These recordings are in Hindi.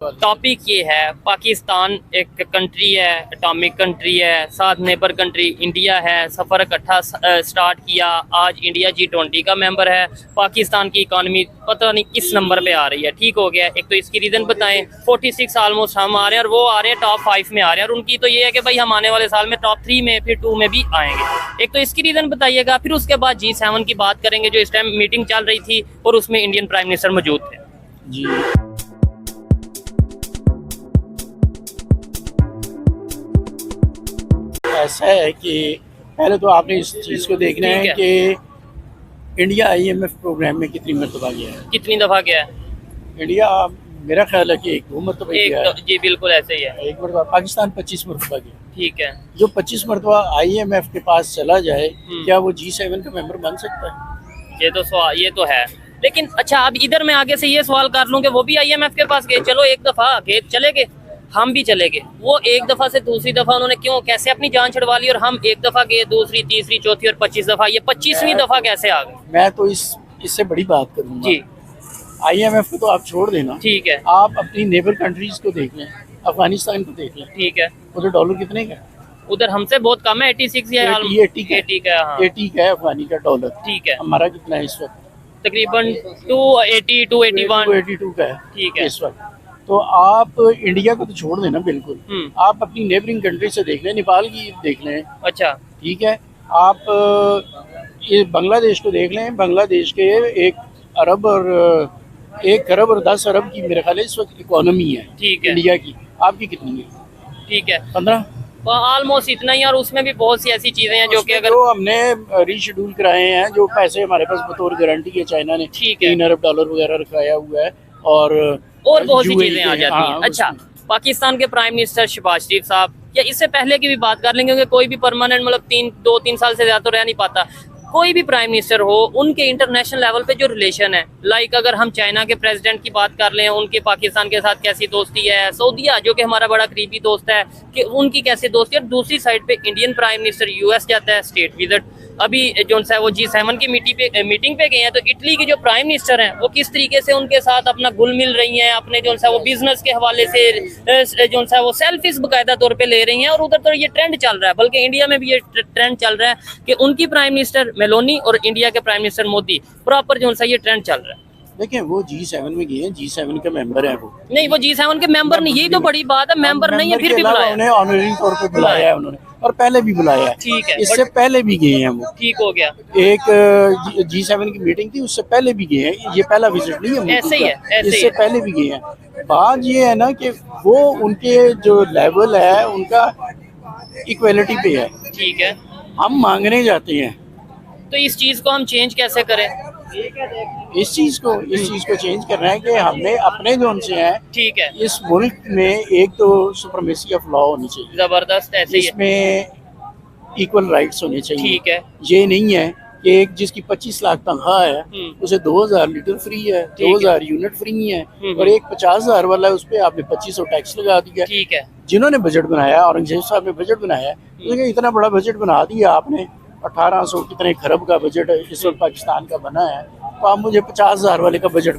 टॉपिक ये है, पाकिस्तान एक कंट्री है, एटॉमिक कंट्री है, साथ नेबर कंट्री इंडिया है। सफ़र इकट्ठा स्टार्ट किया। आज इंडिया G20 का मेंबर है। पाकिस्तान की इकॉनमी पता नहीं किस नंबर पे आ रही है। ठीक हो गया। एक तो इसकी रीज़न बताएं। 46 ऑलमोस्ट हम आ रहे हैं और वो आ रहे हैं टॉप 5 में आ रहे हैं, और उनकी तो ये है कि भाई हम आने वाले साल में टॉप 3 में फिर 2 में भी आएंगे। एक तो इसकी रीज़न बताइएगा। फिर उसके बाद G7 की बात करेंगे, जो इस टाइम मीटिंग चल रही थी और उसमें इंडियन प्राइम मिनिस्टर मौजूद थे। जी, ऐसा है कि पहले तो आपने इस चीज़ को देखना है कि इंडिया IMF प्रोग्राम में कितनी मरतबा गया है। कितनी दफ़ा गया है? इंडिया मेरा ख्याल है कि एक दो मरतबा गया है। जी बिल्कुल ऐसे ही है। एक मरतबा। पाकिस्तान 25 मरतबा गया। ठीक है। जो 25 मरतबा IMF के पास चला जाए, क्या वो G7 का मेंबर बन सकता है? ये तो सवाल, ये तो है। लेकिन अच्छा, अब इधर मैं आगे से ये सवाल कर लूँ कि वो भी IMF के पास गए, चलो एक दफ़ा गए, चले गए, हम भी चले गए। वो एक दफ़ा से दूसरी दफ़ा उन्होंने क्यों कैसे अपनी जान छुड़वा ली, और हम एक दफ़ा गए, दूसरी, तीसरी, चौथी और 25 दफ़ा, ये 25वीं दफ़ा कैसे आ गए? मैं तो इससे बड़ी बात करूँगा जी। IMF को तो आप छोड़ देना। ठीक है। आप अपनी नेबर कंट्रीज को देख लें, अफगानिस्तान को देख लें। ठीक है। उधर डॉलर कितने का है? उधर हमसे बहुत कम है, 86 या 80 का 80 का। हाँ। 80 का है अफगानी का डॉलर। ठीक है। हमारा कितना है इस वक्त? तकरीबन 280 281 282 का है। ठीक है। इस वक्त तो आप इंडिया को तो छोड़ देना बिल्कुल। आप अपनी नेबरिंग कंट्री से देख लें, नेपाल की देख लें। अच्छा। ठीक है। आप ये बांग्लादेश को देख लें। बांग्लादेश के 1 खरब और 10 अरब की मेरे ख्याल है इस वक्त इकोनॉमी है। ठीक है। इंडिया की आपकी कितनी है? ठीक है। 15। ऑलमोस्ट इतना ही, और उसमें भी बहुत सी ऐसी चीजें हैं जो कि अगर जो हमने रीशेड्यूल कराए हैं, जो पैसे हमारे पास बतौर गारंटी है चाइना ने ठीक है 3 अरब डॉलर वगैरह रखाया हुआ है, और बहुत सी चीजें आ जाती हैं। हाँ, अच्छा, पाकिस्तान के प्राइम मिनिस्टर शहबाज शरीफ साहब, या इससे पहले की भी बात कर लेंगे, क्योंकि कोई भी परमानेंट मतलब 2-3 साल से ज्यादा तो रह नहीं पाता। कोई भी प्राइम मिनिस्टर हो, उनके इंटरनेशनल लेवल पे जो रिलेशन है, लाइक अगर हम चाइना के प्रेसिडेंट की बात कर लें, उनके पाकिस्तान के साथ कैसी दोस्ती है, सऊदीया जो कि हमारा बड़ा करीबी दोस्त है, कि उनकी कैसी दोस्ती है। और दूसरी साइड पे इंडियन प्राइम मिनिस्टर US जाता है स्टेट विजिट। अभी जो है वो G7 की मीटिंग पे गए हैं, तो इटली की जो प्राइम मिनिस्टर हैं वो किस तरीके से उनके साथ अपना घुल मिल रही हैं, अपने जो है वो बिजनेस के हवाले से जो है वो सेल्फीज बाकायदा तौर पे ले रही हैं। और उधर तो ये ट्रेंड चल रहा है, बल्कि इंडिया में भी ये ट्रेंड चल रहा है कि उनकी प्राइम मिनिस्टर मेलोनी और इंडिया के प्राइम मिनिस्टर मोदी प्रॉपर जो है ये ट्रेंड चल रहा है। देखिए वो G7 में गए हैं, G7 का मेंबर है वो। नहीं, वो G7 के मेंबर नहीं, यही तो बड़ी बात है, मेंबर नहीं है फिर भी बुलाया। उन्हें ऑनरिंग तौर पे बुलाया है उन्होंने, और पहले भी बुलाया है। ठीक है। इससे पहले भी गए हैं वो। ठीक हो गया। एक G7 की मीटिंग थी, उससे पहले भी गए हैं। ये पहला विजिट नहीं है, ऐसे ही है, ऐसे ही इससे है। पहले भी गए हैं। बात ये है ना कि वो उनके जो लेवल है उनका इक्वलिटी पे है। ठीक है। हम मांगने जाते हैं, तो इस चीज को हम चेंज कैसे करें? इस चीज को चेंज करना है कि हमने अपने जो उनसे हैं, ठीक है। इस मुल्क में एक तो सुप्रीमेसी ऑफ लॉ होनी चाहिए, जबरदस्त, ऐसे ही है। इसमें इक्वल राइट्स होने चाहिए। ठीक है। ये नहीं है कि एक जिसकी 25 लाख तनख्वाह है उसे 2000 लीटर फ्री है, 2000 यूनिट फ्री है, और एक 50,000 वाला है उस पर आपने 2500 टैक्स लगा दिया। ठीक है। जिन्होंने बजट बनाया, औरंगजेब साहब ने बजट बनाया, उन्होंने इतना बड़ा बजट बना दिया आपने, 1800 कितने खरब का बजट इस वक्त पाकिस्तान का बना है, तो आप मुझे 50,000 वाले का बजट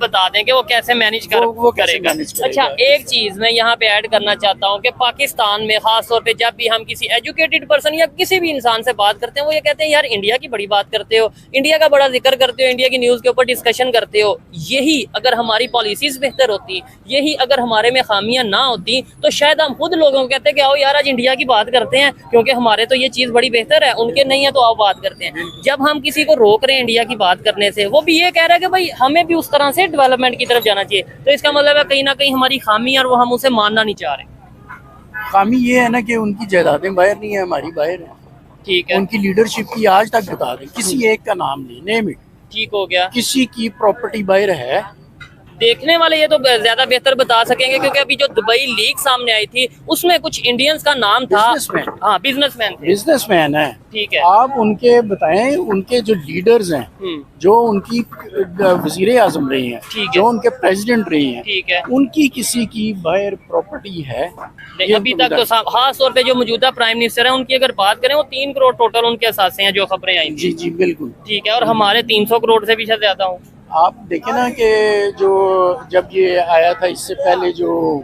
बता दें कि वो कैसे मैनेज वो कैसे करेगा। मैनेज करेगा। अच्छा, एक चीज मैं यहाँ पे ऐड करना चाहता हूँ कि पाकिस्तान में खास तौर पे जब भी हम किसी एजुकेटेड पर्सन या किसी भी इंसान से बात करते हैं, वो ये कहते हैं यार इंडिया की बड़ी बात करते हो, इंडिया का बड़ा जिक्र करते हो, इंडिया की न्यूज के ऊपर डिस्कशन करते हो। यही अगर हमारी पॉलिसीज बेहतर होती, यही अगर हमारे में खामियां ना होती, तो शायद हम खुद लोगों को कहते कि आओ यार आज इंडिया की बात करते हैं, क्योंकि हमारे तो ये चीज बड़ी बेहतर है, उनके नहीं है तो आओ बात करते हैं। जब हम किसी को रोक रहे हैं इंडिया की बात करने से, वो भी ये कह रहा है कि भाई हमें भी उस तरह से डेवलपमेंट की तरफ जाना चाहिए, तो इसका मतलब है कहीं ना कहीं हमारी खामी है और वो हम उसे मानना नहीं चाह रहे। खामी ये है ना कि उनकी जायदादें बाहर नहीं है, हमारी बाहर है। ठीक है। उनकी लीडरशिप की आज तक बता दें, किसी एक का नाम ले, नेम इट। ठीक हो गया। किसी की प्रॉपर्टी बाहर है? देखने वाले ये तो ज्यादा बेहतर बता सकेंगे, क्योंकि अभी जो दुबई लीक सामने आई थी उसमें कुछ इंडियंस का नाम था। हाँ, बिजनेसमैन है। ठीक है। आप उनके बताएं, उनके जो लीडर्स हैं, जो उनकी वजीर आजम रहे हैं, जो उनके प्रेसिडेंट रहे हैं, ठीक है, उनकी किसी की बाहर प्रॉपर्टी है? अभी तक तो खास तौर पे जो मौजूदा प्राइम मिनिस्टर है उनकी अगर बात करें, वो 3 करोड़ टोटल उनके असासे हैं जो खबरें आई। जी जी बिल्कुल। ठीक है। और हमारे 300 करोड़ से भी ज्यादा हो। आप देखें ना कि जो जब ये आया था इससे पहले जो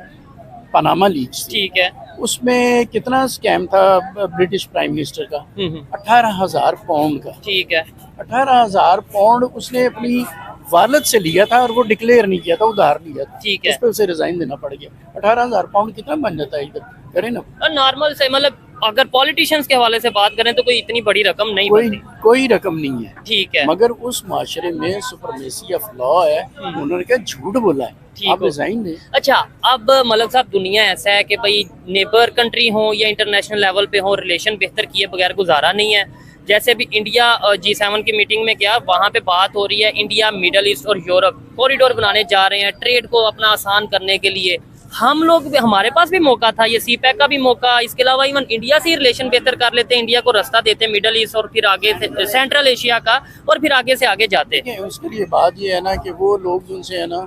पनामा लीक्स थी, ठीक है। उसमें कितना स्कैम था ब्रिटिश प्राइम मिनिस्टर का, हम्म। 18,000 पाउंड का। ठीक है। 18,000 पाउंड उसने अपनी वालद से लिया था और वो डिक्लेयर नहीं किया था, उधार लिया था। ठीक है। उस पर उसे रिजाइन देना पड़ गया। 18,000 पाउंड कितना बन जाता है इधर, करें ना। और नॉर्मल से मतलब अगर पॉलिटिशियंस के हवाले से बात करें तो कोई इतनी बड़ी रकम नहीं कोई बनती। कोई रकम नहीं है। ठीक है। मगर उस माशरे में सुपरमेसी ऑफ लॉ है, उन्होंने क्या झूठ बोला है, ठीक आप हो। रिजाइन दें। अच्छा, अब मलक साहब दुनिया ऐसा है कि भाई नेबर कंट्री हो या इंटरनेशनल लेवल पे हो, रिलेशन बेहतर किए बगैर गुजारा नहीं है। जैसे भी इंडिया G7 की मीटिंग में गया, वहाँ पे बात हो रही है इंडिया मिडल ईस्ट और यूरोप कॉरिडोर बनाने जा रहे हैं ट्रेड को अपना आसान करने के लिए। हम लोग भी, हमारे पास भी मौका था, ये CPEC का भी मौका, इसके अलावा इवन इंडिया से ही रिलेशन बेहतर कर लेते, इंडिया को रास्ता देते मिडल ईस्ट और फिर आगे से सेंट्रल एशिया का, और फिर आगे से आगे जाते। देखिए, उसके लिए बात ये है ना कि वो लोग जिनसे है ना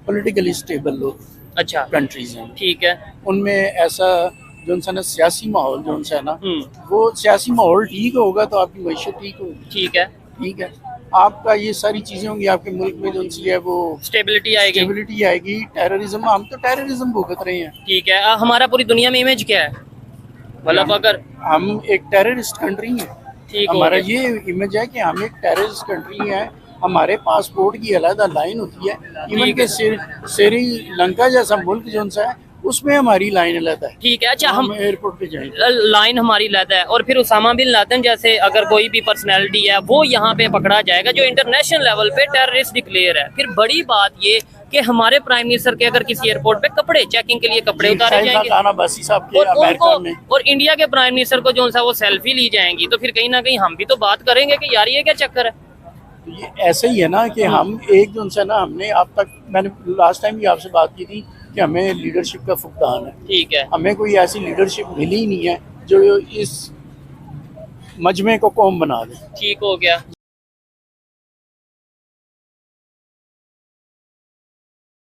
पॉलिटिकली स्टेबल लोग अच्छा, कंट्रीज हैं, ठीक है। उनमें ऐसा जो उनसे ना सियासी माहौल जो उनसे है ना, हम्म। वो सियासी माहौल ठीक होगा तो आपकी मैशत ठीक होगी। ठीक है। ठीक है, आपका ये सारी चीजें होंगी, आपके मुल्क में जो उनसी है वो स्टेबिलिटी आएगी। स्टेबिलिटी आएगी। टेररिज्म, हम तो टेररिज्म भुगत रहे हैं। ठीक है। हमारा पूरी दुनिया में इमेज क्या है, मतलब अगर हम एक टेररिस्ट कंट्री हैं, ठीक हो हमारा गया। ये इमेज है कि हम एक टेररिस्ट कंट्री है। हमारे पासपोर्ट की अलग लाइन होती है, इवन ठीक के श्रीलंका जैसा मुल्क जो उनसा है उसमें हमारी लाइन अलग है। ठीक है। अच्छा, हम एयरपोर्ट पे जाएंगे, लाइन हमारी अलग है, और फिर उसामा बिन लादेन जैसे अगर कोई भी पर्सनैलिटी है वो यहाँ पे पकड़ा जाएगा जो इंटरनेशनल लेवल पे टेररिस्ट डिक्लेयर है। फिर बड़ी बात ये कि हमारे प्राइम मिनिस्टर के अगर किसी एयरपोर्ट पे कपड़े चेकिंग के लिए कपड़े उतारे जाएंगे बासी साहब के और अमेरिका में, उनको, और इंडिया के प्राइम मिनिस्टर को जो सा वो सेल्फी ली जाएंगी, तो फिर कहीं ना कहीं हम भी तो बात करेंगे कि यार ये क्या चक्कर है। ये ऐसे ही है ना कि हम एक जो उनसे ना, हमने अब तक, मैंने लास्ट टाइम भी आपसे बात की थी कि हमें लीडरशिप का फुकदान है। ठीक है। हमें कोई ऐसी लीडरशिप मिली ही नहीं है जो इस मजमे को कौम बना दे। ठीक हो गया।